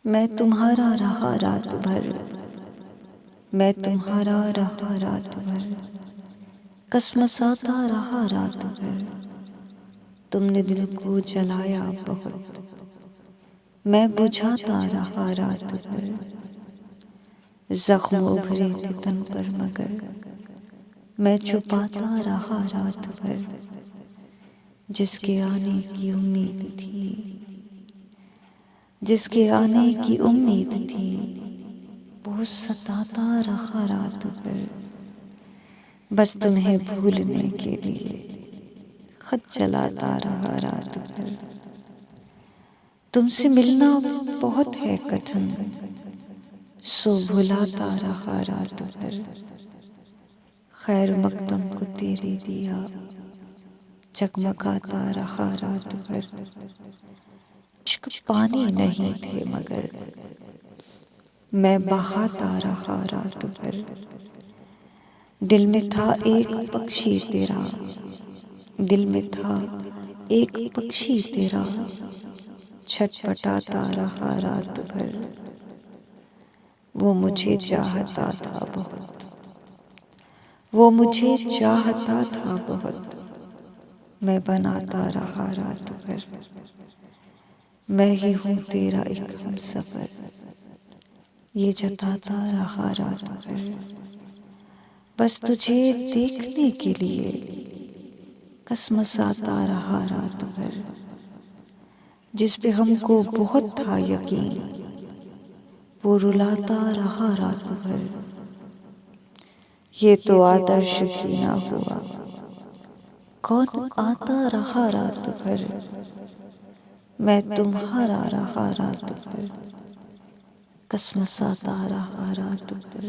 मैं तुम्हारा रहा रात भर, मैं तुम्हारा रहा रात भर, कसमसाता रहा रात भर। तुमने दिल को जलाया बहुत, मैं बुझाता रहा रात भर। जख्म उभरे थे तन पर मगर मैं छुपाता रहा रात भर। जिसके आने की उम्मीद थी, जिसके आने की उम्मीद थी, वो सताता रहा रात भर। बस तुम्हें भूलने के लिए खत चलाता रहा रात भर। तुमसे मिलना बहुत है कठिन, सो भुलाता रहा रात भर। खैर मकदम को तेरे दिया चकमकाता रहा रात भर। इश्क पानी नहीं थे मगर मैं बहाता रहा रात भर। दिल में था एक पक्षी तेरा, दिल में था एक पक्षी तेरा, छटपटाता रहा रात भर। वो मुझे चाहता था बहुत, वो मुझे चाहता था बहुत, मैं बनाता रहा रात भर। मैं ही हूँ तेरा एक हमसफर, ये जताता रहा रात भर। बस तुझे देखने के लिए कसमसाता रहा रात भर। जिस पे हमको बहुत था यकीन, वो रुलाता रहा रात भर। ये तो आदर्श भी ना हुआ, कौन आता रहा रात भर। मैं तुम्हारा रहा रात भर, कसमसाता रहा रात भर।